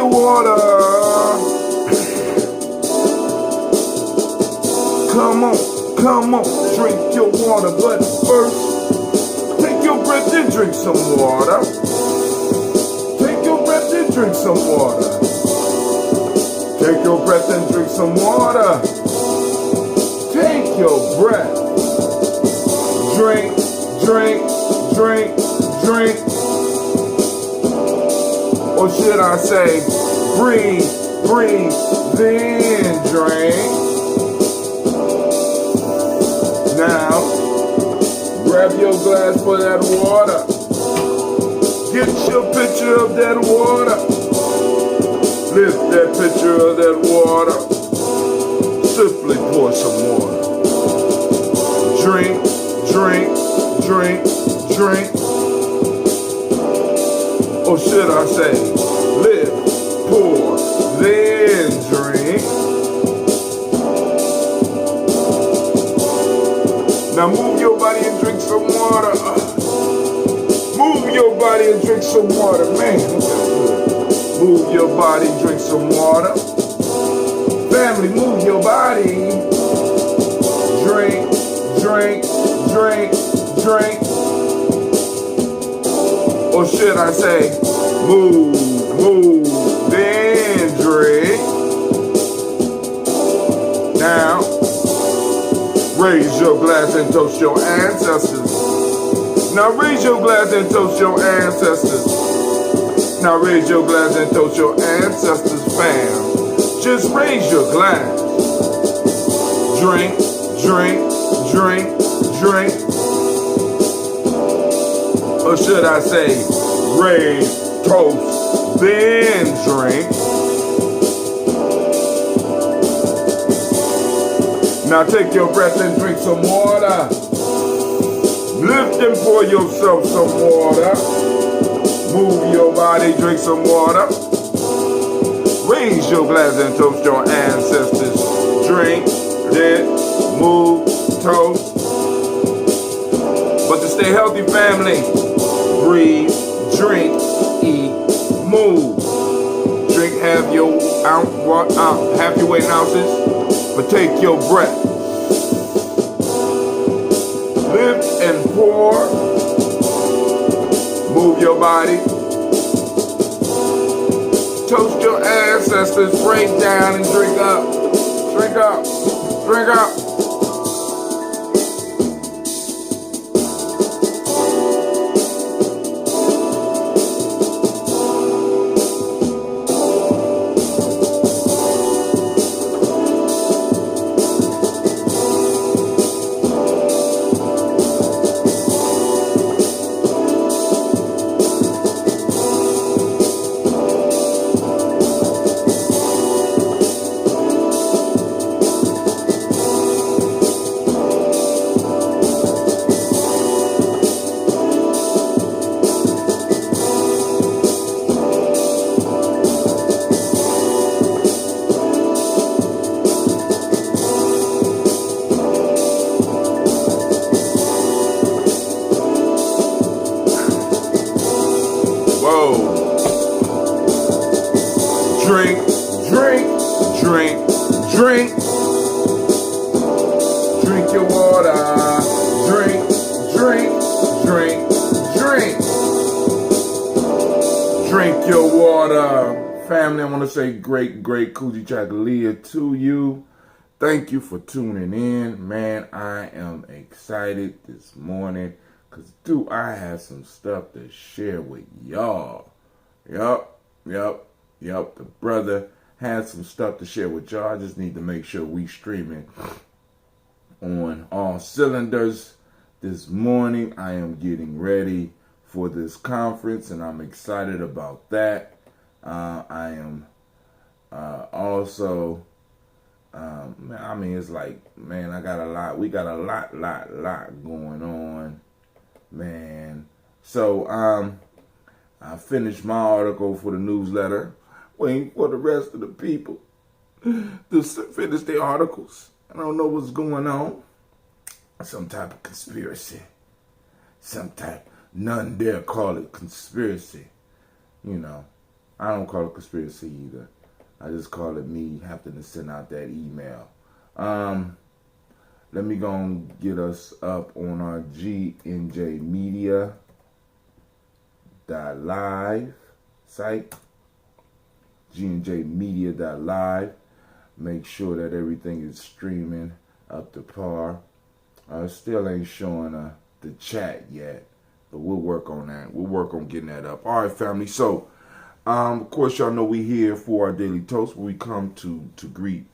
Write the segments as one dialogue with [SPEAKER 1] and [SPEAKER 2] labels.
[SPEAKER 1] your water. Come on, drink your water. But first, take your breath and drink some water. Take your breath and drink some water. Take your breath and drink some water. Take your breath. Drink, drink, drink, drink. Or should I say, breathe, breathe, then drink. Now, grab your glass for that water. Get your picture of that water. Lift that picture of that water. Simply pour some water. Drink, drink, drink, drink. Or should I say, lift, pour, then drink. Now move your body and drink some water. Move your body and drink some water. Man, move your body and drink some water. Family, move your body. Drink, drink, drink, drink. Or should I say, move, move, then drink. Now, raise your glass and toast your ancestors. Now raise your glass and toast your ancestors. Now raise your glass and toast your ancestors, fam. Just raise your glass. Drink, drink, drink, drink. Or should I say, raise, toast, then drink. Now take your breath and drink some water. Lift and pour yourself some water. Move your body, drink some water. Raise your glass and toast your ancestors. Drink, then move, toast. But to stay healthy, family, breathe, drink, eat, move. Drink half your weight in ounces, but take your breath. Lift and pour. Move your body. Toast your ancestors. Break down and drink up. Drink up. Drink up. Drink, drink, drink, drink. Drink your water. Drink, drink, drink, drink. Drink your water. Family, I want to say great Kujichagulia to you. Thank you for tuning in. Man, I am excited this morning because, dude, I have some stuff to share with y'all. Yup. The brother has some stuff to share with y'all. I just need to make sure we streaming on all cylinders. This morning, I am getting ready for this conference, and I'm excited about that. I am also, I mean, it's like, man, I got a lot. We got a lot going on, man. So, I finished my article for the newsletter. Waiting for the rest of the people to finish their articles. I don't know what's going on. Some type of conspiracy. Some type, none dare call it conspiracy. You know, I don't call it conspiracy either. I just call it me having to send out that email. Let me go and get us up on our Gye-Nyame Media .live site. Gye-Nyame Media .live. Make sure that everything is streaming up to par. Still ain't showing the chat yet, but we'll work on that. We'll work on getting that up. All right, family. So, of course, y'all know we here for our daily toast, where we come to greet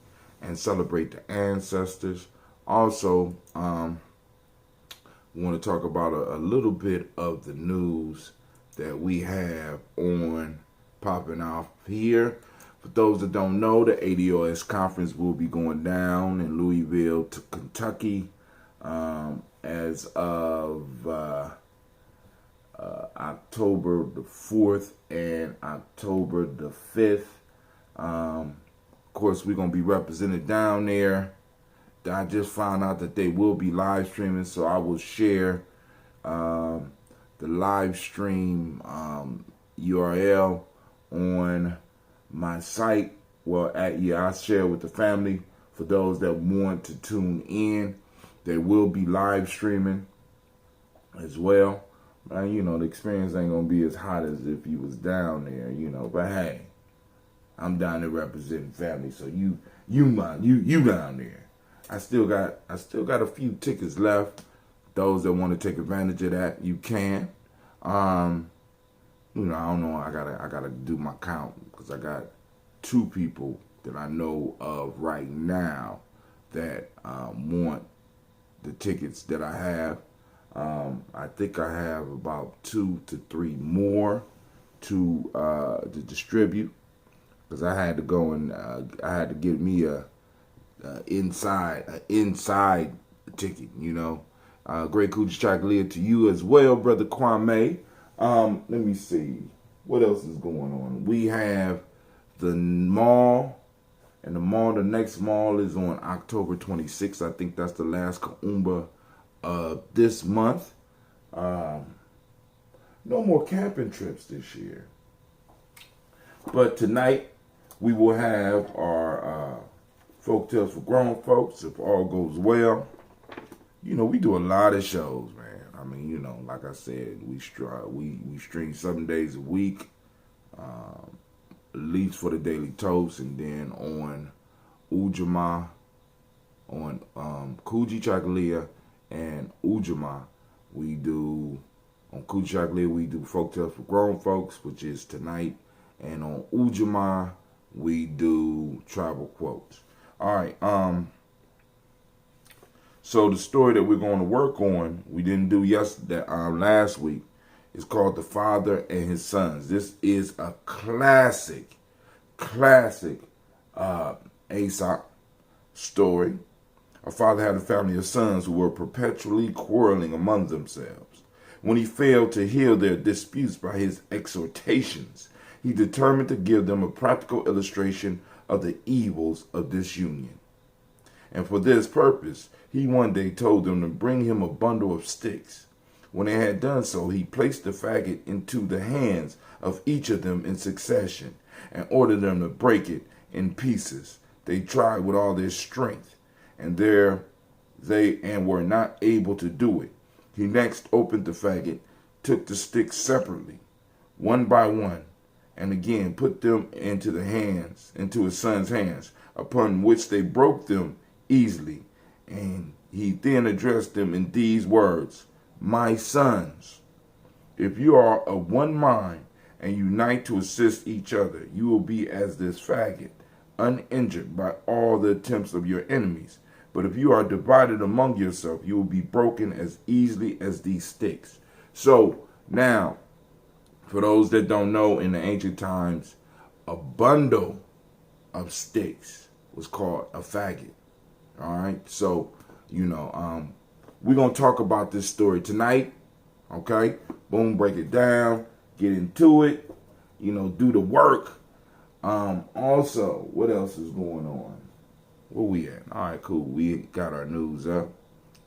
[SPEAKER 1] and celebrate the ancestors. Also, we want to talk about a little bit of the news that we have on popping off here. For those that don't know, the ADOS conference will be going down in Louisville, Kentucky, as of October the 4th and October the 5th. Of course, we're going to be represented down there. I just found out that they will be live streaming, so I will share the live stream URL on my site. Well, I'll share with the family for those that want to tune in. They will be live streaming as well. You know, the experience ain't gonna be as hot as if you was down there, you know. But hey, I'm down there representing family, so you down there. I still got a few tickets left. Those that want to take advantage of that, you can. You know, I don't know. I gotta do my count, because I got 2 people that I know of right now that want the tickets that I have. I think I have about 2 to 3 more to distribute, because I had to go and I had to get me a inside ticket. You know, great Kujichagulia to you as well, brother Kwame. Let me see what else is going on. We have the mall, and the next mall is on October 26th. I think that's the last Kaumba this month. No more camping trips this year. But tonight we will have our folk tales for grown folks, if all goes well. You know, we do a lot of shows, man. I mean, you know, like I said, we stream 7 days a week, at least for the daily toast, and then on Ujamaa, on Kujichagulia and Ujamaa, on Kujichagulia we do folk tales for grown folks, which is tonight, and on Ujamaa we do tribal quotes. All right, so the story that we're going to work on, we didn't do last week, is called The Father and His Sons. This is a classic Aesop story. A father had a family of sons who were perpetually quarreling among themselves. When he failed to heal their disputes by his exhortations, he determined to give them a practical illustration of the evils of disunion. And for this purpose, he one day told them to bring him a bundle of sticks. When they had done so, he placed the faggot into the hands of each of them in succession and ordered them to break it in pieces. They tried with all their strength, and were not able to do it. He next opened the faggot, took the sticks separately, one by one, and again put them into his son's hands, upon which they broke them easily. And he then addressed them in these words: "My sons, if you are of one mind and unite to assist each other, you will be as this faggot, uninjured by all the attempts of your enemies. But if you are divided among yourself, you will be broken as easily as these sticks." So now, for those that don't know, in the ancient times, a bundle of sticks was called a faggot. All right, so you know, we're gonna talk about this story tonight. Okay, boom, break it down, get into it. You know, do the work. Also, what else is going on? Where we at? All right, cool. We got our news up.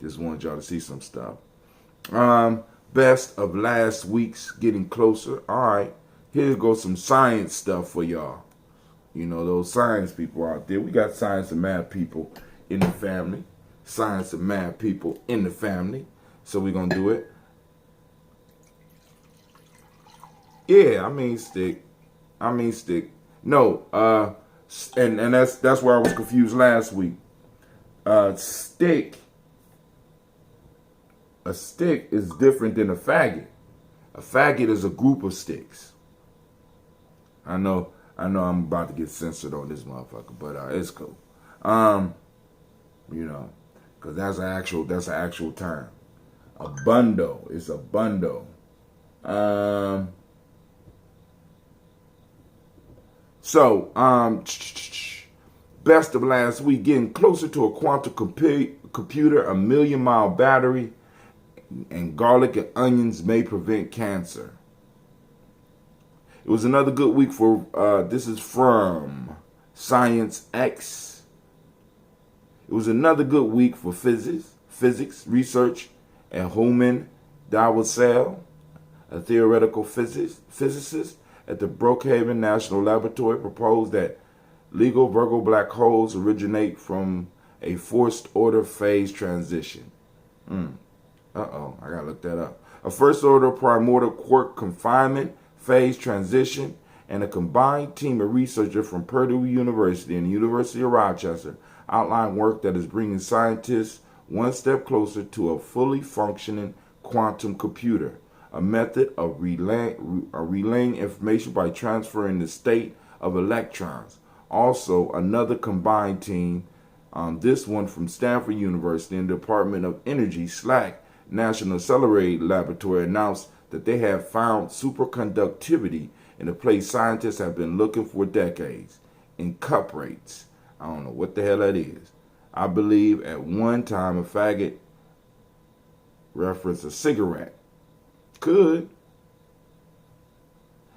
[SPEAKER 1] Just wanted y'all to see some stuff. Best of last week's getting closer. All right, Here goes some science stuff for y'all. You know, those science people out there. We got science and math people in the family. Science and math people in the family. So we're going to do it. Yeah, I mean stick. No, and that's where I was confused last week. Stick. A stick is different than a faggot. A faggot is a group of sticks. I know I'm about to get censored on this motherfucker, but it's cool. You know, because that's an actual term. A bundle is a bundle. Best of last week, getting closer to a quantum computer, a 1,000,000-mile battery, and garlic and onions may prevent cancer. It was another good week for, this is from Science X. It was another good week for physics research at Homan Dawsell, a theoretical physicist at the Brookhaven National Laboratory, proposed that legal Virgo black holes originate from a forced order phase transition. I gotta look that up. A first order primordial quark confinement phase transition, and a combined team of researchers from Purdue University and the University of Rochester outlined work that is bringing scientists one step closer to a fully functioning quantum computer, a method of relaying information by transferring the state of electrons. Also, another combined team, this one from Stanford University and the Department of Energy / National Accelerator Laboratory, announced that they have found superconductivity in a place scientists have been looking for decades, in cuprates. I don't know what the hell that is. I believe at one time a faggot referenced a cigarette. Could.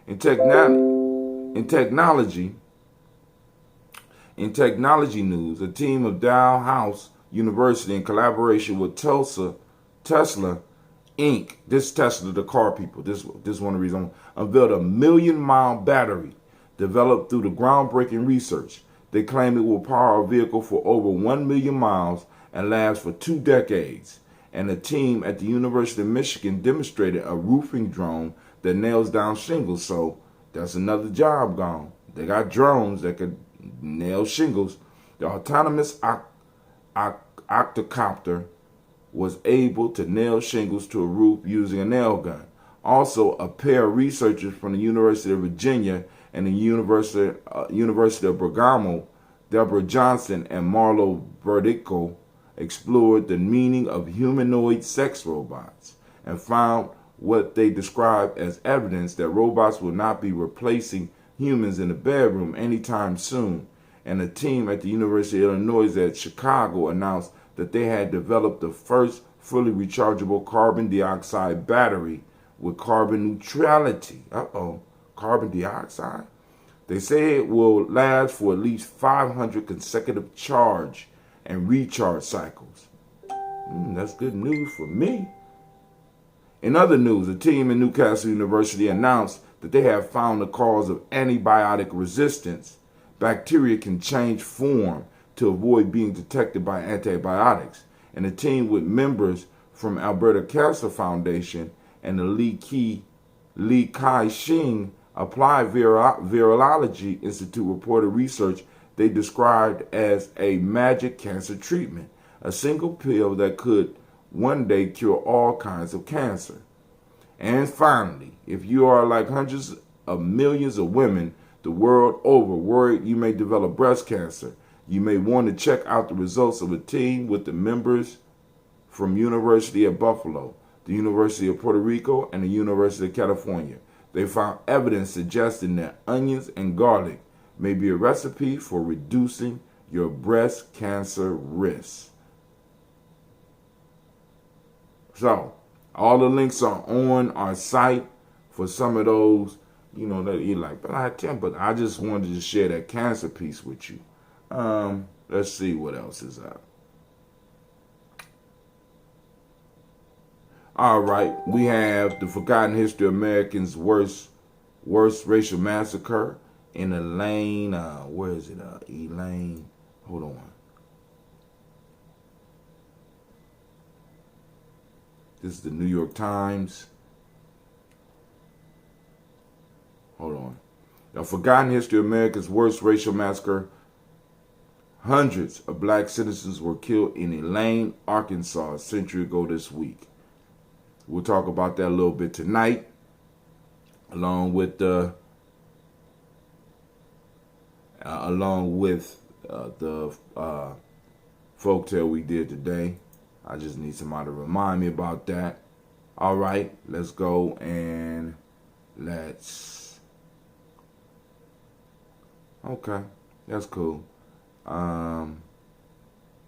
[SPEAKER 1] In technology news, a team of Dalhousie University in collaboration with Tesla Inc. This Tesla, the car people. This is one of the reasons unveiled a 1,000,000-mile battery developed through the groundbreaking research. They claim it will power a vehicle for over 1,000,000 miles and last for 2 decades. And a team at the University of Michigan demonstrated a roofing drone that nails down shingles. So that's another job gone. They got drones that could nail shingles. The autonomous octocopter was able to nail shingles to a roof using a nail gun. Also, a pair of researchers from the University of Virginia and the University of Bergamo, Deborah Johnson and Marlo Verdico, explored the meaning of humanoid sex robots and found what they described as evidence that robots will not be replacing humans in the bedroom anytime soon. And a team at the University of Illinois at Chicago announced that they had developed the first fully rechargeable carbon dioxide battery with carbon neutrality. Carbon dioxide? They say it will last for at least 500 consecutive charge and recharge cycles. That's good news for me. In other news, a team in Newcastle University announced that they have found the cause of antibiotic resistance. Bacteria can change form to avoid being detected by antibiotics. And a team with members from Alberta Cancer Foundation and the Li Kai-shing Applied Virology Institute reported research they described as a magic cancer treatment, a single pill that could one day cure all kinds of cancer. And finally, if you are like hundreds of millions of women the world over worried you may develop breast cancer, you may want to check out the results of a team with the members from University of Buffalo, the University of Puerto Rico, and the University of California. They found evidence suggesting that onions and garlic may be a recipe for reducing your breast cancer risk. So, all the links are on our site for some of those, that you're like, but I just wanted to share that cancer piece with you. Let's see what else is up. All right, we have the Forgotten History of Americans' Worst worst racial massacre in Elaine. Where is it? Elaine. Hold on. This is the New York Times. Hold on. The Forgotten History of America's Worst Racial Massacre. Hundreds of black citizens were killed in Elaine, Arkansas, a century ago this week. We'll talk about that a little bit tonight, along with the folktale we did today. I just need somebody to remind me about that. All right, let's go and okay, that's cool. Tone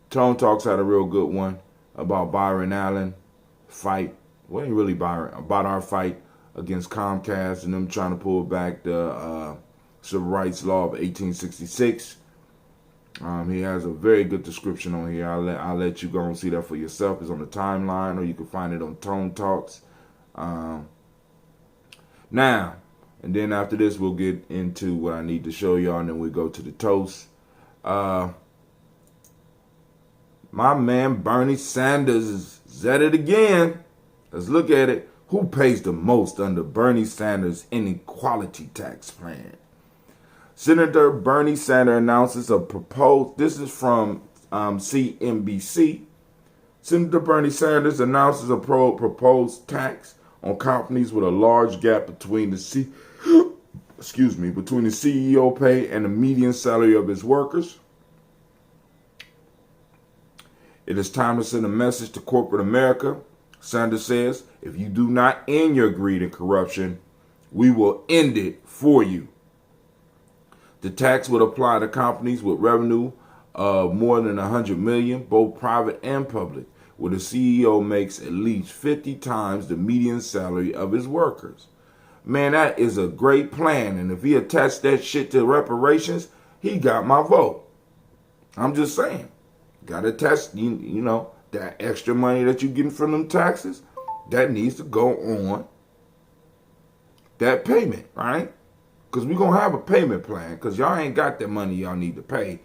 [SPEAKER 1] Talks had a real good one about Byron Allen fight. Well, ain't really Byron, about our fight against Comcast and them trying to pull back the Civil Rights Law of 1866. He has a very good description on here. I'll let you go and see that for yourself. It's on the timeline, or you can find it on Tone Talks. Now, and then after this, we'll get into what I need to show y'all, and then we go to the toast. My man Bernie Sanders is at it again. Let's look at it. Who pays the most under Bernie Sanders' inequality tax plan? Senator Bernie Sanders announces a proposed, this is from CNBC. Senator Bernie Sanders announces a proposed tax on companies with a large gap between the CEO pay and the median salary of his workers. It is time to send a message to corporate America. Sanders says, if you do not end your greed and corruption, we will end it for you. The tax would apply to companies with revenue of more than $100 million, both private and public, where the CEO makes at least 50 times the median salary of his workers. Man, that is a great plan, and if he attached that shit to reparations, he got my vote. I'm just saying. Got to attach, you know, that extra money that you're getting from them taxes, that needs to go on that payment, right? Because we're going to have a payment plan, because y'all ain't got that money y'all need to pay.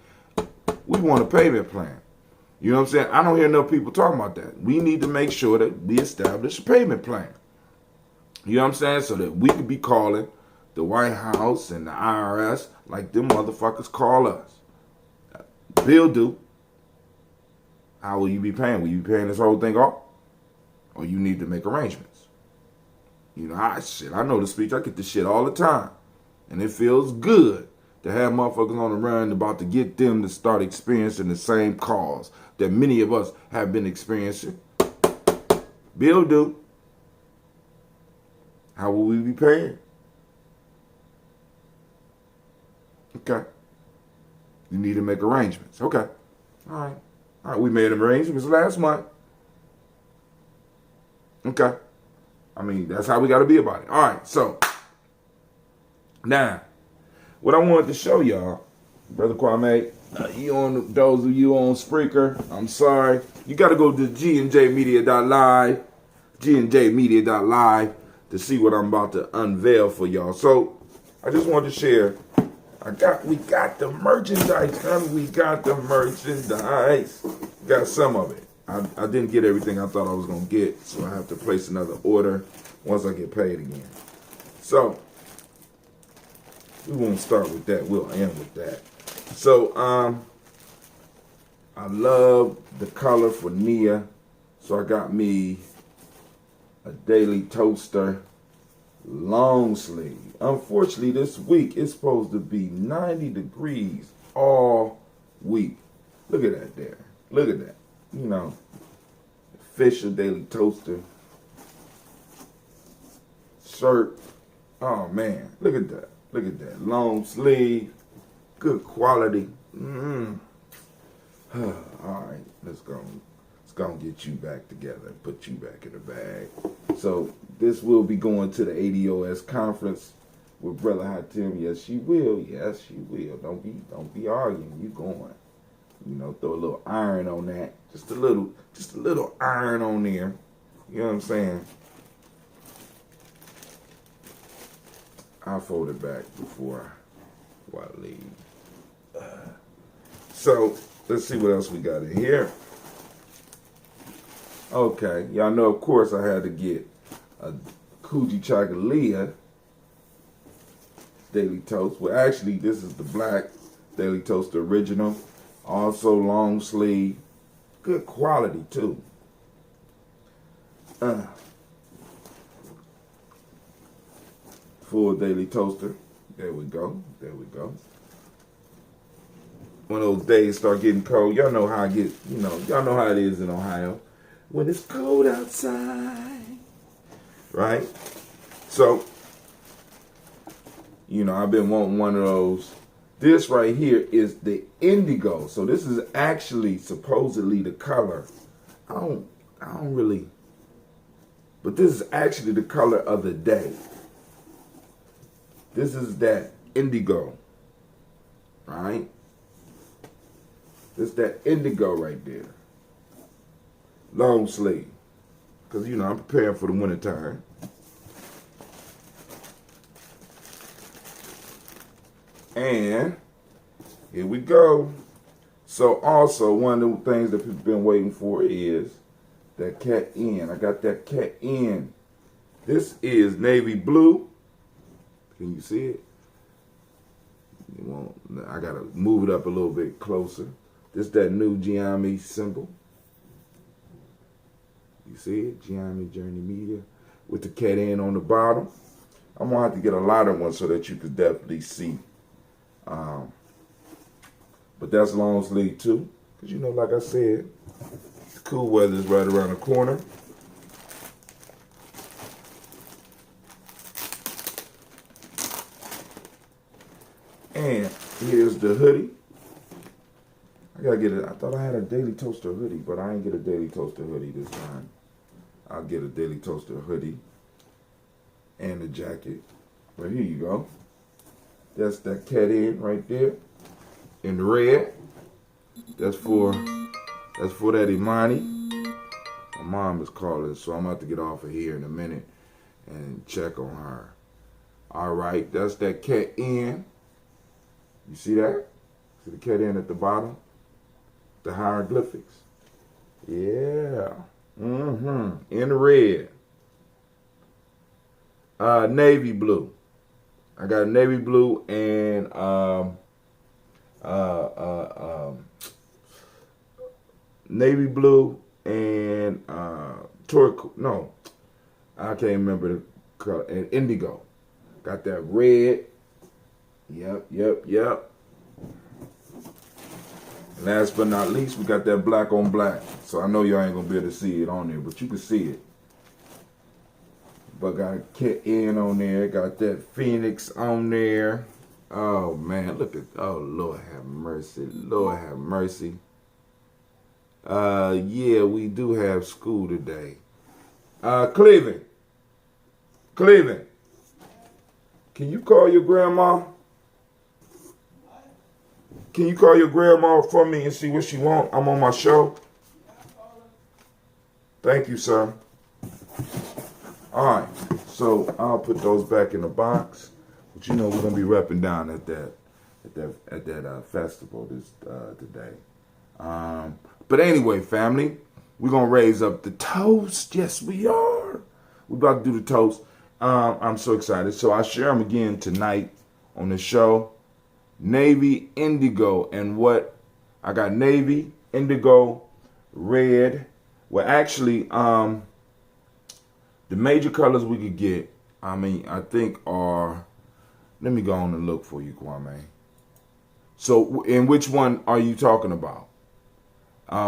[SPEAKER 1] We want a payment plan. You know what I'm saying? I don't hear enough people talking about that. We need to make sure that we establish a payment plan. You know what I'm saying? So that we could be calling the White House and the IRS like them motherfuckers call us. Bill do. How will you be paying? Will you be paying this whole thing off? Or you need to make arrangements? You know, I know the speech. I get this shit all the time. And it feels good to have motherfuckers on the run about to get them to start experiencing the same cause that many of us have been experiencing. Bill do. How will we be paying? Okay. You need to make arrangements. Okay. All right, we made arrangements last month. Okay. I mean, that's how we got to be about it. All right, so now, what I wanted to show y'all, Brother Kwame, those of you on Spreaker, I'm sorry. You got to go to GNJmedia.live, GNJmedia.live to see what I'm about to unveil for y'all. So, I just wanted to share. We got the merchandise, man. We got the merchandise. Got some of it. I didn't get everything I thought I was going to get, so I have to place another order once I get paid again. So, we won't start with that. We'll end with that. So, I love the color for Nia, so I got me a Daily Toaster long sleeve. Unfortunately, this week it's supposed to be 90 degrees all week. Look at that there. Look at that. You know, official Daily Toaster shirt. Oh man, look at that. Look at that. Long sleeve. Good quality. All right, let's go and get you back together and put you back in the bag. So this will be going to the ADOS conference with Brother Hatim. Yes, she will. Yes, she will. Don't be arguing. You going. You know, throw a little iron on that. Just a little iron on there. You know what I'm saying? I'll fold it back before I leave. So let's see what else we got in here. Okay, y'all know, of course, I had to get a Kujichagulia Daily Toast. Well, actually, this is the black Daily Toast original. Also long sleeve. Good quality, too. Full daily toaster. There we go. There we go. One of those days start getting cold. Y'all know how I get, y'all know how it is in Ohio. When it's cold outside. Right? So, I've been wanting one of those. This right here is the indigo. So this is actually supposedly the color. I don't really, but this is actually the color of the day. This is that indigo, right? This is that indigo right there. Long sleeve. Because, I'm preparing for the winter time. And here we go. So also, one of the things that people have been waiting for is that cat in. I got that cat in. This is navy blue. Can you see it? I got to move it up a little bit closer. This is that new Gye-Nyame symbol. You see it? Gye-Nyame Journey Media with the cat in on the bottom. I'm going to have to get a lighter one so that you can definitely see. But that's long sleeve too. Because, like I said, the cool weather is right around the corner. And here's the hoodie. I gotta get it. I thought I had a Daily Toaster hoodie, but I ain't get a Daily Toaster hoodie this time. I'll get a Daily Toaster hoodie and a jacket. But here you go. That's that cat in right there in the red. That's for that Imani. My mom is calling, so I'm about to get off of here in a minute and check on her. All right, that's that cat in. You see that? See the cat in at the bottom? The hieroglyphics. Yeah. In the red. Navy blue. I got a navy blue and navy blue and turquoise. No, I can't remember the color. And indigo. Got that red. Yep. Last but not least, we got that black on black. So I know y'all ain't gonna be able to see it on there, but you can see it. But got cat in on there, got that phoenix on there. Oh man, look at, oh Lord have mercy, Lord have mercy. Yeah, we do have school today. Cleveland, can you call your grandma? Can you call your grandma for me and see what she want? I'm on my show. Thank you, sir. All right, so I'll put those back in the box. But we're gonna be repping down at that festival this today. But anyway, family, we're gonna raise up the toast. Yes, we are. We're about to do the toast. I'm so excited. So I share them again tonight on the show. Navy, indigo, and what? I got navy, indigo, red. Well, actually, the major colors we could get, I think are, let me go on and look for you, Kwame. So, and which one are you talking about?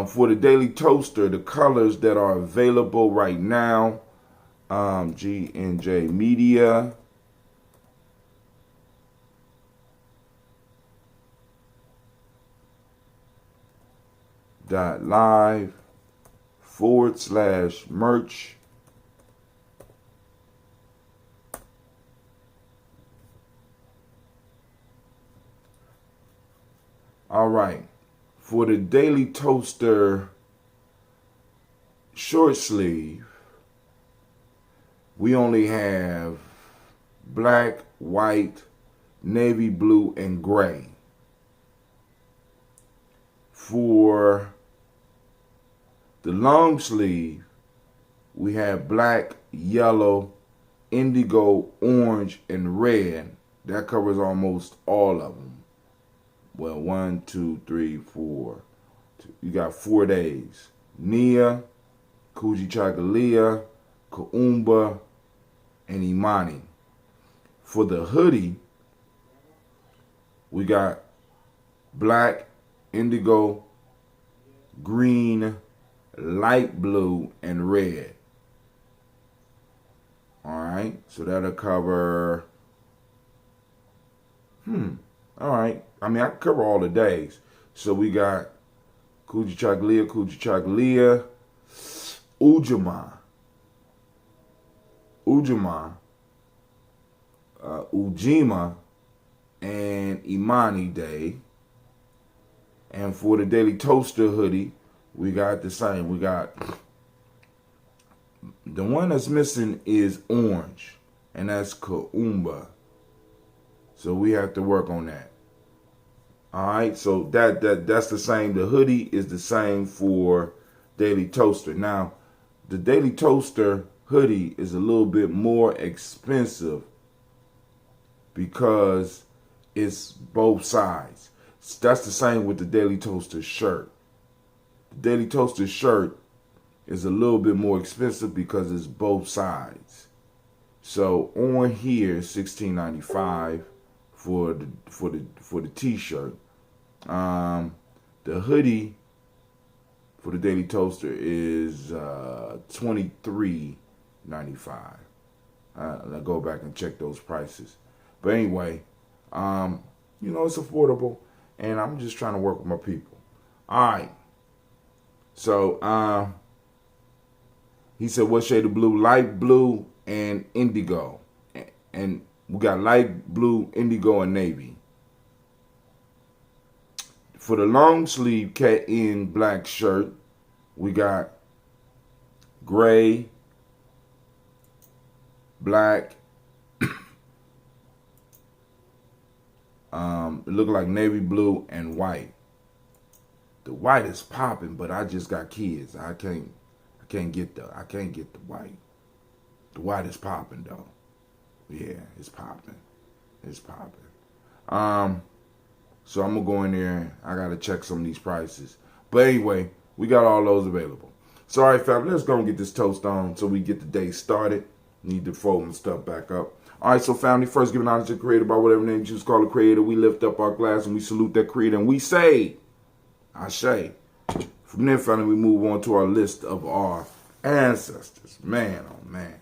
[SPEAKER 1] For the Daily Toaster, the colors that are available right now, G&J Media. .live/merch. All right. For the Daily Toaster short sleeve, we only have black, white, navy blue, and gray. For the long sleeve, we have black, yellow, indigo, orange, and red. That covers almost all of them. Well, 1, 2, 3, 4. You got 4 days. Nia, Kujichagulia, Kuumba, and Imani. For the hoodie, we got black, indigo, green, light blue, and red. Alright, so that'll cover, alright. I mean, I can cover all the days. So we got Kujichagulia, Ujima, and Imani Day. And for the Daily Toaster hoodie, we got the same. We got, the one that's missing is orange, and that's Kuumba. So we have to work on that. All right, so that's the same. The hoodie is the same for Daily Toaster. Now, the Daily Toaster hoodie is a little bit more expensive because it's both sides. That's the same with the Daily Toaster shirt. The Daily Toaster shirt is a little bit more expensive because it's both sides. So on here, $16.95 for the t-shirt. The hoodie for the Daily Toaster is $23.95. I'll go back and check those prices. But anyway, it's affordable, and I'm just trying to work with my people. All right. So he said, what shade of blue? Light blue and indigo. And we got light blue, indigo, and navy. For the long sleeve cat in black shirt, we got gray, black, it looked like navy blue, and white. The white is popping, but I just got kids. I can't get the white. The white is popping though. Yeah, it's popping. It's popping. So I'm gonna go in there. I gotta check some of these prices. But anyway, we got all those available. So all right, family, let's go and get this toast on so we get the day started. Need to fold and stuff back up. All right, so family, first giving honor to the creator by whatever name you choose to call a creator. We lift up our glass and we salute that creator and we say, Ashe. From there, family, we move on to our list of our ancestors. Man, oh man.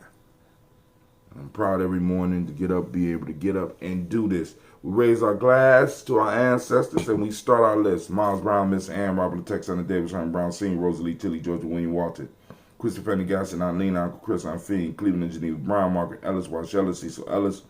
[SPEAKER 1] I'm proud every morning to get up, be able to get up and do this. We raise our glass to our ancestors and we start our list. Miles Brown, Miss Ann, Robert Texana, Davis, Herman Brown, Senior, Rosalie, Tilly, Georgia, William Walton, Christopher Fanny Gasson, Eileen, Uncle Chris, Aunt Fiend, Cleveland and Geneva Brown, Margaret Ellis, Wash Ellis, Cecil Ellis,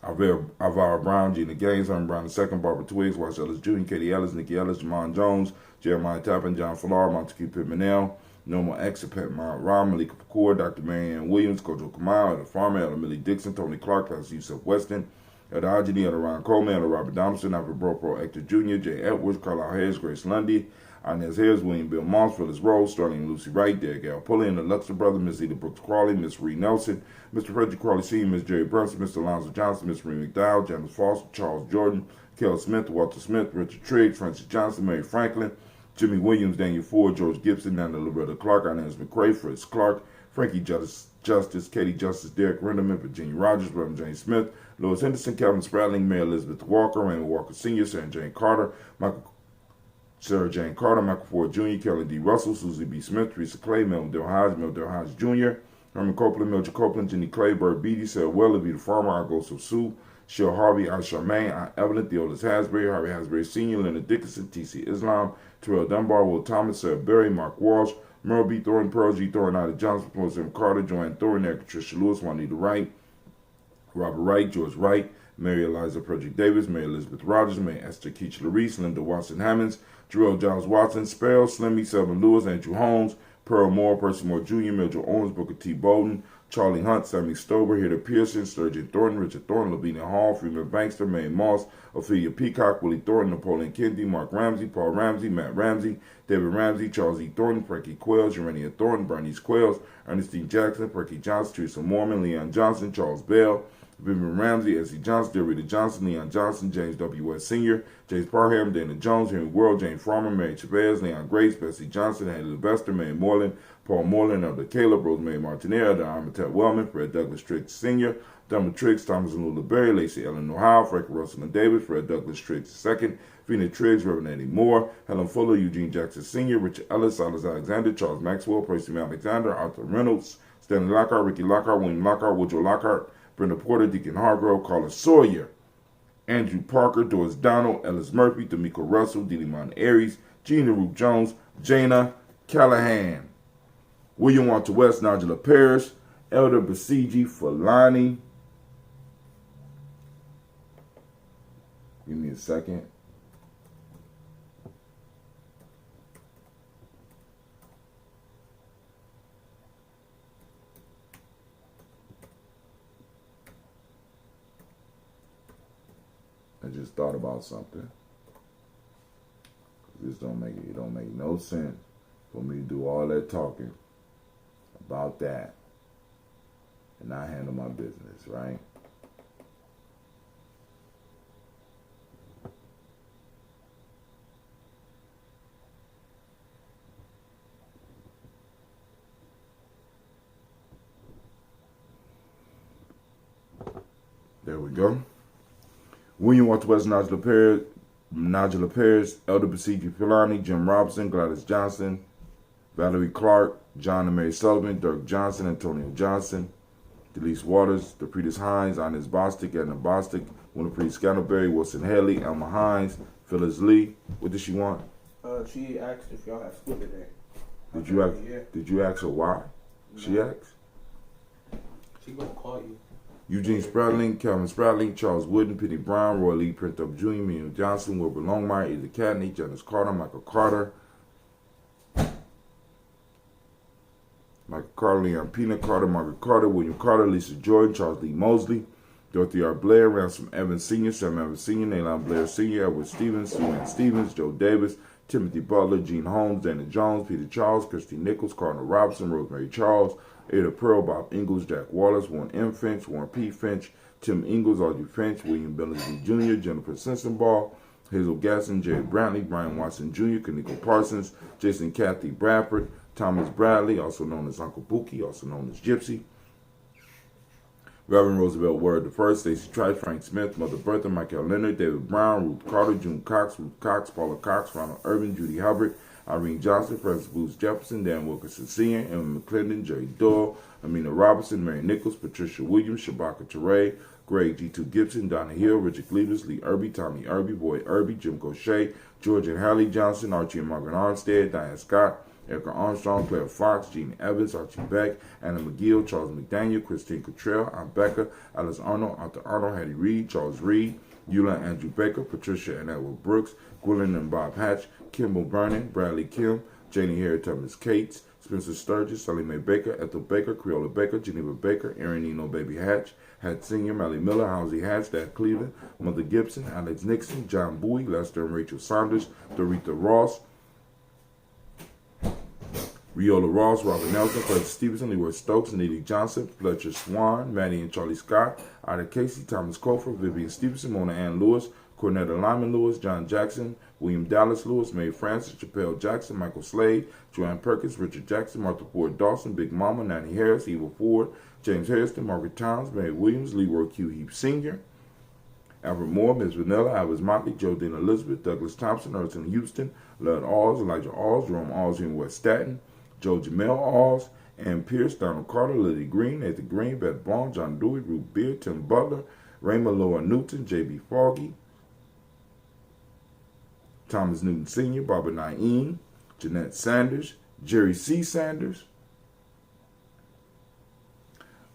[SPEAKER 1] Alvara Brown, Gina Gaines, Herman Brown II, Barbara Twiggs, Wash Ellis Jr., Katie Ellis, Nikki Ellis, Jamon Jones, Jeremiah Tappan, John Fallar, Montague Pittmanell, Normal X, Pet Mount Ron, Malika Pacour, Dr. Marianne Williams, Kojo Kamal, Ella Farmer, Ella Millie Dixon, Tony Clark, Pastor Yusuf Weston, Ella Ajani, Ella Ron Coleman, Ella Robert Donaldson, Alfred Bro Hector Jr., Jay Edwards, Carlisle Harris, Grace Lundy, Inez Harris, William Bill Moss, Phyllis Rose, Sterling Lucy Wright, Derek L. Pulley, the Luxor Brother, Miss Eda Brooks Crawley, Miss Ree Nelson, Mr. Frederick Crawley Sr., Miss Jerry Brunson, Mr. Alonzo Johnson, Miss Marie McDowell, James Foster, Charles Jordan, Kel Smith, Walter Smith, Richard Trigg, Francis Johnson, Mary Franklin, Jimmy Williams, Daniel Ford, George Gibson, Nana Loretta Clark, Inez McCrae, Fritz Clark, Frankie Justice, Katie Justice, Derek Renderman, Virginia Rogers, Reverend James Smith, Lois Henderson, Calvin Spratling, Mayor Elizabeth Walker, Raymond Walker Sr., Sarah Jane Carter, Michael Ford Jr., Kelly D. Russell, Susie B. Smith, Teresa Clay, Melvin Hodge Jr., Herman Copeland, Mildred Copeland, Jenny Clay, Bird Beatty, Sarah Weller, Vita Farmer, Argo Sue, Shell Harvey, Aunt Charmaine, Aunt Evelyn, Theolis Hasbury, Harvey Hasbury Sr., Leonard Dickinson, T.C. Islam, Terrell Dunbar, Will Thomas, Sarah Berry, Mark Walsh, Merle B. Thorne, Pearl G. Thorne, Ida Johnson, Paul Carter, Joanne Thorne, Eric Patricia Lewis, Juanita Wright, Robert Wright, George Wright, Mary Eliza Frederick Davis, Mary Elizabeth Rogers, Mary Esther Keach Larice, Linda Watson Hammonds, Jarrell Giles Watson, Sparrow, Slimmy, Selvin Lewis, Andrew Holmes, Pearl Moore, Percy Moore Jr., Mildred Owens, Booker T. Bowden, Charlie Hunt, Sammy Stover, Heather Pearson, Sturgeon Thornton, Richard Thornton, Lavinia Hall, Freeman Bankster, Mae Moss, Ophelia Peacock, Willie Thornton, Napoleon Kennedy, Mark Ramsey, Paul Ramsey, Matt Ramsey, David Ramsey, Charles E. Thornton, Perky Quells, Urania Thornton, Bernice Quells, Ernestine Jackson, Perky Johnson, Teresa Mormon, Leon Johnson, Charles Bell, Vivian Ramsey, S.E. Johnson, Dorita Johnson, Leon Johnson, James W. West Sr., James Parham, Dana Jones, Henry World, James Farmer, Mary Chavez, Leon Grace, Bessie Johnson, Haley Levester, Mae Moreland, Paul Moreland, Elder Caleb, Rosemary Martinez, Elder Armitage Wellman, Fred Douglas Triggs Sr., Delma Triggs, Thomas and Lula Berry, Lacey Ellen Ohio, Frank Russell and Davis, Fred Douglas Triggs II, Fina Triggs, Reverend Eddie Moore, Helen Fuller, Eugene Jackson Sr., Richard Ellis, Silas Alexander, Charles Maxwell, Percy Alexander, Arthur Reynolds, Stanley Lockhart, Ricky Lockhart, William Lockhart, Woodrow Lockhart, Brenda Porter, Deacon Hargrove, Carla Sawyer, Andrew Parker, Doris Donald, Ellis Murphy, D'Amico Russell, Didi Mon Aries, Gina Root Jones, Jana Callahan, William Walter West, Nigella Parrish, Elder Basiji Fulani. Give me a second. I just thought about something. This don't make no sense for me to do all that talking about that and not handle my business, right? There we go. William Walter West, Nigella Parrish, Elder Basiji Filani, Jim Robinson, Gladys Johnson, Valerie Clark, John and Mary Sullivan, Dirk Johnson, Antonio Johnson, Delise Waters, Depretis Hines, Ines Bostic, Edna Bostic, Winifred Scantleberry, Wilson Haley, Elma Hines, Phyllis Lee. What did she want?
[SPEAKER 2] She asked if y'all have school today.
[SPEAKER 1] Did you ask her why? No. She asked?
[SPEAKER 2] She gonna call you.
[SPEAKER 1] Eugene Spratling, Calvin Spratling, Charles Wooden, Penny Brown, Roy Lee Printup Jr., Mino Johnson, Wilbur Longmire, Edith Catney, Janice Carter, Michael Carter, Leon Pina Carter, Margaret Carter, William Carter, Lisa Jordan, Charles Lee Mosley, Dorothy R. Blair, Ransom Evans Sr., Sam Evans Sr., Nayland Blair Sr., Edward Stevens, Sue Stevens, Joe Davis, Timothy Butler, Gene Holmes, Dana Jones, Peter Charles, Christine Nichols, Cardinal Robinson, Rosemary Charles, Ada Pearl, Bob Ingalls, Jack Wallace, Warren M. Finch, Warren P. Finch, Tim Ingalls, Audrey Finch, William Billingsley Jr., Jennifer Sensenball, Hazel Gasson, Jerry Brantley, Brian Watson Jr., Kaniko Parsons, Jason Kathy Bradford, Thomas Bradley, also known as Uncle Bookie, also known as Gypsy, Reverend Roosevelt Word I, Stacey Trice, Frank Smith, Mother Bertha, Michael Leonard, David Brown, Ruth Carter, June Cox, Ruth Cox, Paula Cox, Ronald Urban, Judy Hubbard, Irene Johnson, Francis Booth Jefferson, Dan Wilkerson Sr., Emma McClendon, Jerry Doyle, Amina Robinson, Mary Nichols, Patricia Williams, Shabaka Teray, Greg G2 Gibson, Donna Hill, Richard Cleavers, Lee Irby, Tommy Irby, Boyd Irby, Jim Gaucher, George and Hallie Johnson, Archie and Margaret Armstead, Diane Scott, Erica Armstrong, Claire Fox, Gene Evans, Archie Beck, Anna McGill, Charles McDaniel, Christine Cottrell, Aunt Becca, Alice Arnold, Arthur Arnold, Hattie Reed, Charles Reed, Eula and Andrew Baker, Patricia and Edward Brooks, Gwilyn and Bob Hatch, Kimball Vernon, Bradley Kim, Janie Harry Thomas Cates, Spencer Sturgis, Sally Mae Baker, Ethel Baker, Creola Baker, Geneva Baker, Erin Eno Baby Hatch, Hatch Sr., Mally Miller, Housie Hatch, Dad Cleveland, Mother Gibson, Alex Nixon, John Bowie, Lester and Rachel Saunders, Dorita Ross, Riola Ross, Robert Nelson, Fred Stevenson, Leroy Stokes, Neely Johnson, Fletcher Swan, Maddie and Charlie Scott, Ida Casey, Thomas Cofer, Vivian Stevenson, Mona Ann Lewis, Cornetta Lyman Lewis, John Jackson, William Dallas Lewis, Mae Francis, Chappelle Jackson, Michael Slade, Joanne Perkins, Richard Jackson, Martha Ford Dawson, Big Mama, Nanny Harris, Eva Ford, James Harrison, Margaret Towns, Mary Williams, Leroy Q. Heap Sr., Albert Moore, Ms. Vanilla, Alice Motley, Jodine Elizabeth, Douglas Thompson, Erson Houston, Lud Alls, Elijah Alls, Jerome Alls in West Staten, Joe Jamel Alls, Ann Pierce, Donald Carter, Lily Green, Nathan Green, Beth Bond, John Dewey, Ruth Beard, Tim Butler, Raymond Loa Newton, J.B. Foggy, Thomas Newton Sr., Barbara Naeem, Jeanette Sanders, Jerry C. Sanders,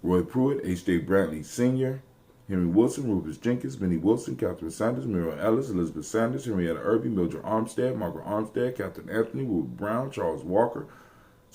[SPEAKER 1] Roy Pruitt, H.J. Brantley Sr., Henry Wilson, Rufus Jenkins, Benny Wilson, Catherine Sanders, Muriel Ellis, Elizabeth Sanders, Henrietta Irby, Mildred Armstead, Margaret Armstead, Catherine Anthony, Wood Brown, Charles Walker,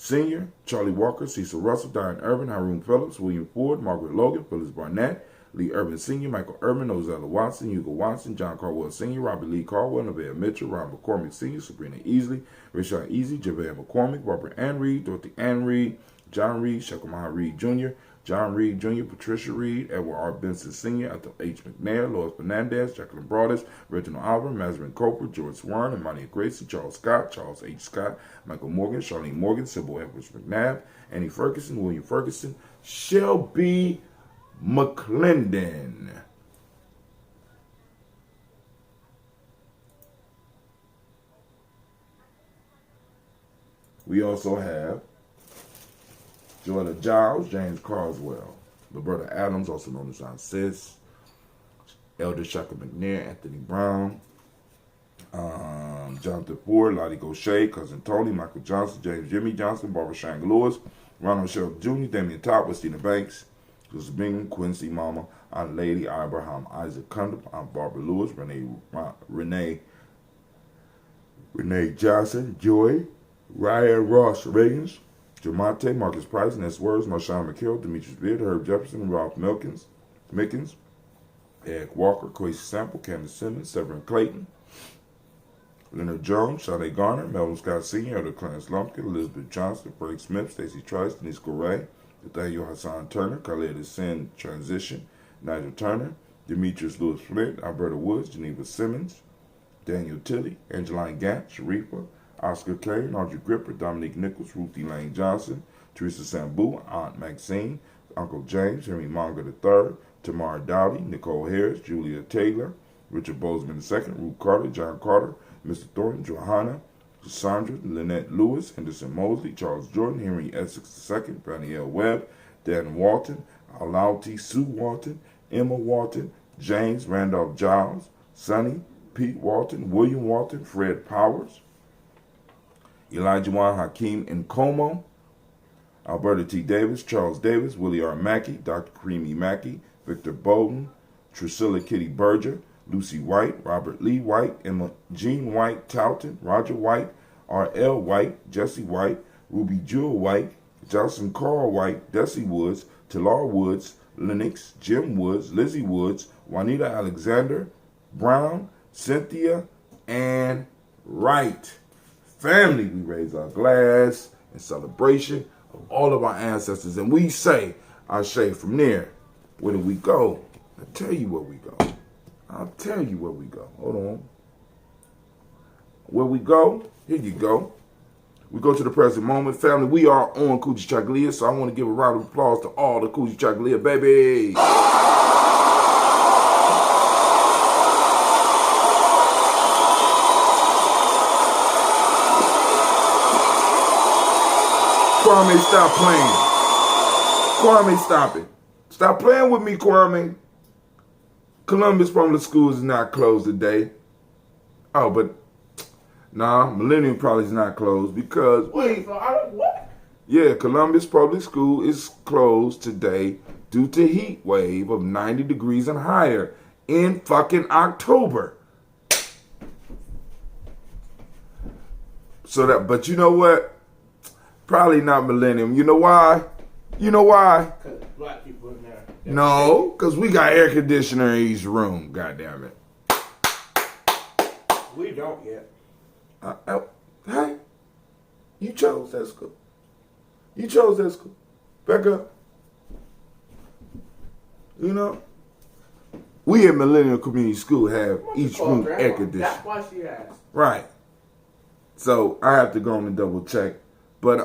[SPEAKER 1] Sr., Charlie Walker, Cecil Russell, Diane Irvin, Haroon Phillips, William Ford, Margaret Logan, Phyllis Barnett, Lee Urban Sr., Michael Urban, Ozella Watson, Hugo Watson, John Caldwell Sr., Robert Lee Caldwell, Nevaeh Mitchell, Ron McCormick Sr., Sabrina Easley, Rashad Easy, Javea McCormick, Barbara Ann Reed, Dorothy Ann Reed, John Reed, Shekamaha Reed Jr., John Reed Jr., Patricia Reed, Edward R. Benson Sr., Ethel H. McNair, Lois Fernandez, Jacqueline Broadus, Reginald Oliver, Mazarin Cooper, George Swan, Imani Gracie, Charles Scott, Charles H. Scott, Michael Morgan, Charlene Morgan, Sybil Edwards McNabb, Annie Ferguson, William Ferguson, Shelby McClendon. We also have Joella Giles, James Carswell, Roberta Adams, also known as Aunt Sis, Elder Shaka McNair, Anthony Brown, Jonathan Ford, Lottie Gaucher, Cousin Tony, Michael Johnson, James Jimmy Johnson, Barbara Shank Lewis, Ronald Sheriff Jr., Damian Top, Westina Banks, Joseph Bingham, Quincy Mama, Aunt Lady, Abraham Isaac Cundiff, Aunt Barbara Lewis, Renee Johnson, Joy, Ryan Ross Reagans, Jamonte, Marcus Price, Ness Words, Marshawn McHale, Demetrius Beard, Herb Jefferson, Ralph Mickens, Eric Walker, Quasi Sample, Candace Simmons, Severin Clayton, Leonard Jones, Shanae Garner, Melvin Scott Sr., Elder Clarence Lumpkin, Elizabeth Johnston, Frank Smith, Stacey Trice, Denise Correa, Nathaniel Hassan Turner, Khaled Sin Transition, Nigel Turner, Demetrius Lewis Flint, Alberta Woods, Geneva Simmons, Daniel Tilley, Angeline Gant, Sharifa, Oscar Clay, Audrey Gripper, Dominique Nichols, Ruthie Lane Johnson, Teresa Sambu, Aunt Maxine, Uncle James, Henry Monga III, Tamara Dowdy, Nicole Harris, Julia Taylor, Richard Bozeman II, Ruth Carter, John Carter, Mr. Thornton, Johanna, Cassandra, Lynette Lewis, Henderson Mosley, Charles Jordan, Henry Essex II, Fannie L. Webb, Dan Walton, Alauti Sue Walton, Emma Walton, James Randolph Giles, Sonny, Pete Walton, William Walton, Fred Powers, Elijah Juan Hakeem Nkomo, Alberta T. Davis, Charles Davis, Willie R. Mackey, Dr. Creamy Mackey, Victor Bowden, Trisilla Kitty Berger, Lucy White, Robert Lee White, Emma Jean White Towton, Roger White, R.L. White, Jesse White, Ruby Jewel White, Johnson Carl White, Desi Woods, Talar Woods, Lennox, Jim Woods, Lizzie Woods, Juanita Alexander, Brown, Cynthia, and Wright. Family, we raise our glass in celebration of all of our ancestors. And we say, Ashe, from there, where do we go? I'll tell you where we go. I'll tell you where we go. Hold on. Where we go? Here you go. We go to the present moment. Family, we are on Kujichagulia, so I want to give a round of applause to all the Kujichagulia, baby. Kwame, stop playing. Kwame, stop it. Stop playing with me, Kwame. Columbus Public Schools is not closed today. Oh, but nah, Millennium probably is not closed because
[SPEAKER 2] what?
[SPEAKER 1] Yeah, Columbus Public School is closed today due to heat wave of 90 degrees and higher in fucking October. So that, but you know what? Probably not Millennium. You know why? You know why?
[SPEAKER 2] Because black people in there.
[SPEAKER 1] No, because we got air conditioner in each room. God damn it.
[SPEAKER 2] We don't yet.
[SPEAKER 1] Hey, you chose that school. You chose that school. Back up. You know, we at Millennium Community School have each room air conditioning.
[SPEAKER 2] That's why she asked.
[SPEAKER 1] Right. So I have to go on and double check. But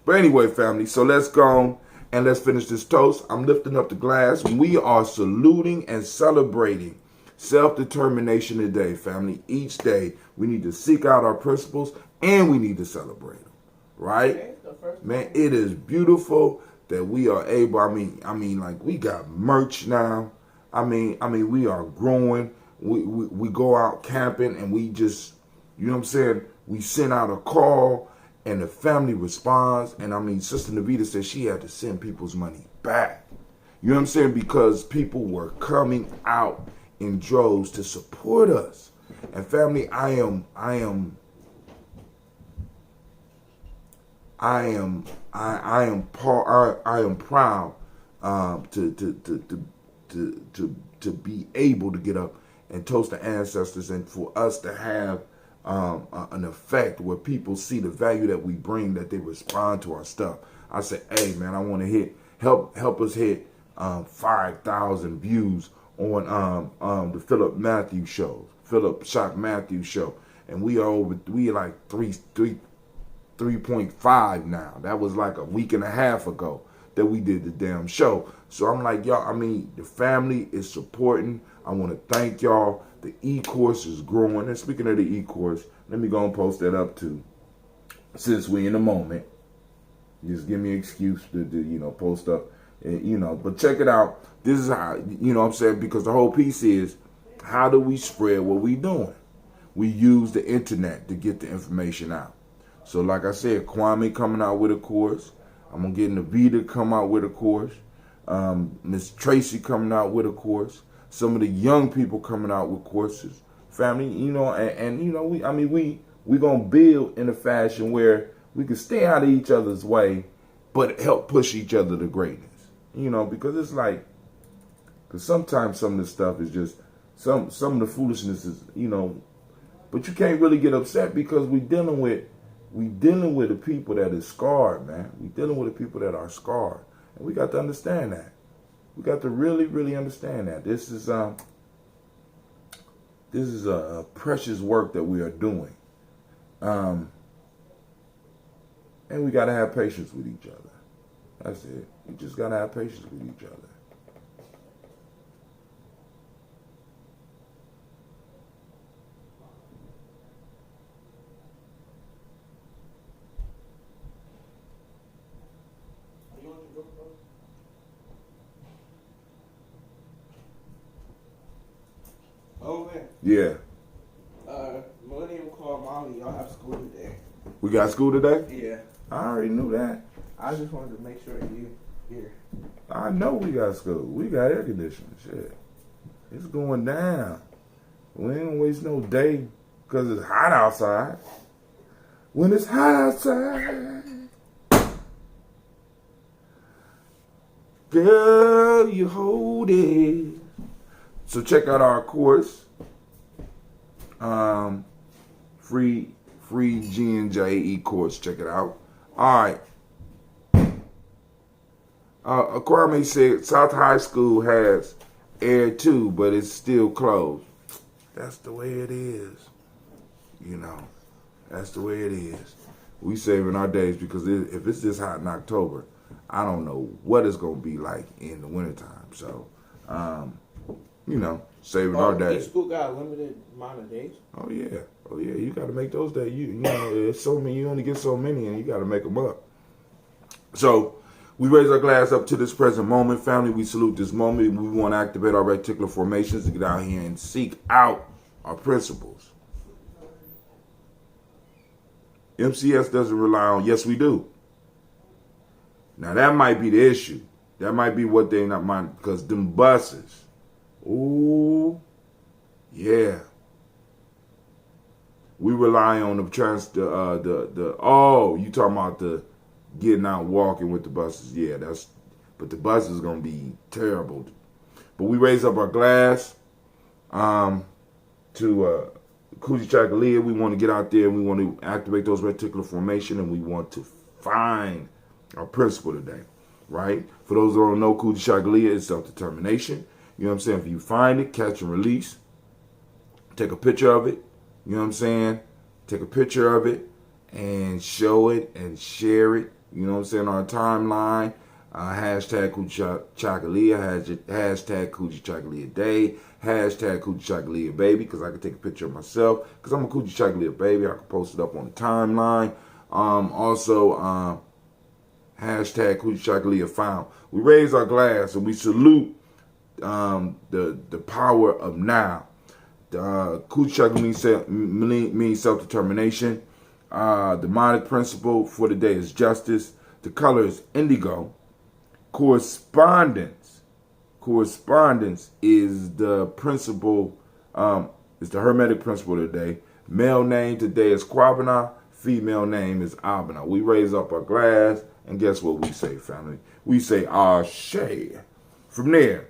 [SPEAKER 1] anyway, family, so let's go and let's finish this toast. I'm lifting up the glass. We are saluting and celebrating self-determination today, family. Each day, we need to seek out our principles and we need to celebrate them, right? Man, it is beautiful that we are able, I mean, like we got merch now. I mean, we are growing. We go out camping and we just, you know what I'm saying? We send out a call and the family responds. And I mean, Sister Navita said she had to send people's money back. You know what I'm saying? Because people were coming out in droves to support us. And family, I am I am proud to be able to get up and toast the ancestors, and for us to have an effect where people see the value that we bring, that they respond to our stuff. I say, hey man, I want to help us hit 5,000 views on the Philip Shock Matthews show, and we are like 3.5 now. That was like a week and a half ago that we did the damn show. So I'm like, y'all, I mean, the family is supporting. I want to thank y'all. The e-course is growing. And speaking of the e-course, let me go and post that up too. Since we in the moment, just give me an excuse to post up, but check it out. This is how, what I'm saying, because the whole piece is, how do we spread what we doing? We use the internet to get the information out. So like I said, Kwame coming out with a course. I'm going to get Navita come out with a course. Miss Tracy coming out with a course. Some of the young people coming out with courses. Family, we going to build in a fashion where we can stay out of each other's way, but help push each other to greatness. Because it's like, because sometimes some of this stuff is just, some of the foolishness is, but you can't really get upset because we dealing with the people that is scarred, man. We dealing with the people that are scarred. And we got to understand that. We got to really, really understand that. This is a precious work that we are doing. And we got to have patience with each other. That's it. We just got to have patience with each other.
[SPEAKER 2] Oh man.
[SPEAKER 1] Yeah.
[SPEAKER 2] Millennium called Molly. Y'all have school today.
[SPEAKER 1] We got school today?
[SPEAKER 2] Yeah.
[SPEAKER 1] I already knew that.
[SPEAKER 2] I just wanted to make sure you here.
[SPEAKER 1] I know we got school. We got air conditioning. Shit. It's going down. We ain't gonna waste no day because it's hot outside. When it's hot outside, girl, you hold it. So check out our course. Free G&J e-course. Check it out. All right. Kwame said South High School has air too, but it's still closed. That's the way it is. That's the way it is. We saving our days because if it's this hot in October, I don't know what it's going to be like in the wintertime. So, saving our days.
[SPEAKER 2] Each school got a limited amount of days?
[SPEAKER 1] Oh, yeah. You got to make those days. It's so many. You only get so many, and you got to make them up. So, we raise our glass up to this present moment. Family, we salute this moment. We want to activate our reticular formations to get out here and seek out our principles. MCS doesn't rely on, yes, we do. Now, that might be the issue. That might be what they not mind, because them buses. Ooh, yeah. We rely on the you talking about the getting out walking with the buses. Yeah, but the bus is going to be terrible. But we raise up our glass to Kujichagulia. We want to get out there and we want to activate those reticular formation, and we want to find our principle today, right? For those that don't know, Kujichagulia is self-determination. You know what I'm saying? If you find it, catch and release. Take a picture of it. You know what I'm saying? Take a picture of it and show it and share it. You know what I'm saying? On our timeline. Hashtag Kujichagulia, hashtag Kujichagulia Day, hashtag Kujichagulia Baby, because I can take a picture of myself, because I'm a Kujichagulia baby. I can post it up on the timeline. Also, hashtag Kujichagulia Found. We raise our glass and we salute the power of now. Kujichagulia means self-determination. The demonic principle for the day is justice. The color is indigo. Correspondence is the principle, is the hermetic principle today. Male name today is Kwabena. Female name is Abena. We raise up our glass, and guess what we say, family? We say Ashe. From there,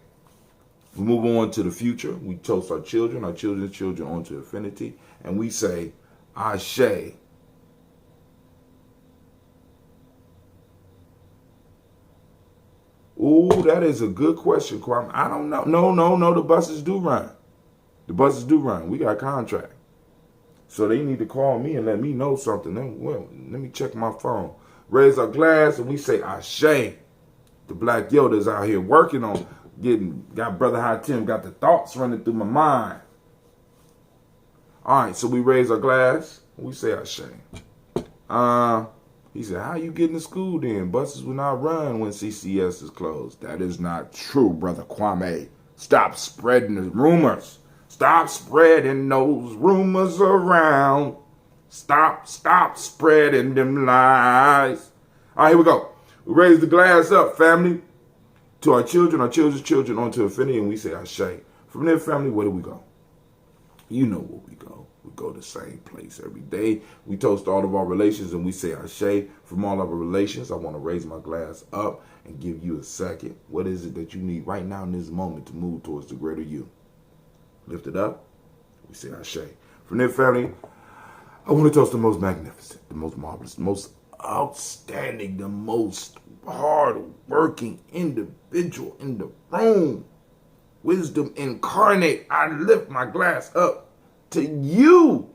[SPEAKER 1] we move on to the future. We toast our children's children onto infinity, and we say Ashe. Ooh, that is a good question, Kwame. I don't know. No. The buses do run. The buses do run. We got a contract. So they need to call me and let me know something. Then, well, let me check my phone. Raise our glass and we say Ashe. The Black Yoda's out here working on got Brother High Tim, got the thoughts running through my mind. All right, so we raise our glass and we say Ashe. He said, how you getting to school then? Buses will not run when CCS is closed. That is not true, Brother Kwame. Stop spreading the rumors. Stop spreading those rumors around. Stop spreading them lies. All right, here we go. We raise the glass up, family, to our children's children, onto infinity, and we say Ashe. From there, family, where do we go? You know where we go. We go to the same place every day. We toast all of our relations, and we say Ashe. From all of our relations, I want to raise my glass up and give you a second. What is it that you need right now in this moment to move towards the greater you? Lift it up. We say Ashe. From there, family, I want to toast the most magnificent, the most marvelous, the most outstanding, the most hard-working individual in the room. Wisdom incarnate. I lift my glass up to you.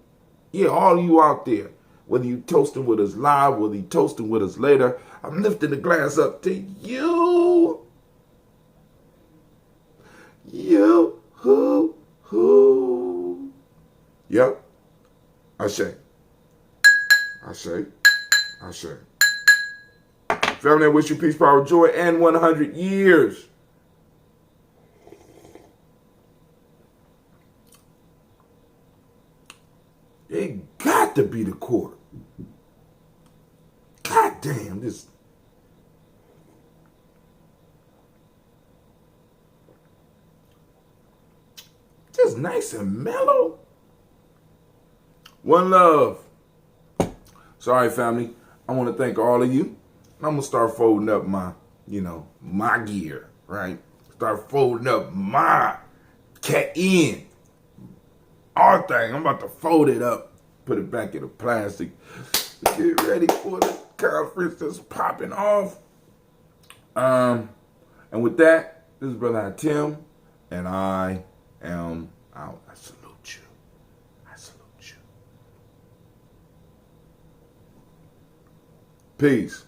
[SPEAKER 1] Yeah, all you out there. Whether you toasting with us live, whether you toasting with us later, I'm lifting the glass up to you. You. Who? Yep. Ashe. Family, I wish you peace, power, joy, and 100 years. It got to be the court. God damn, this. Just nice and mellow. One love. Sorry, family. I want to thank all of you. I'm going to start folding up my gear, right? Start folding up my in. Our thing. I'm about to fold it up, put it back in the plastic. Get ready for the conference that's popping off. And with that, this is Brother Tim, and I am out. I salute you. Peace.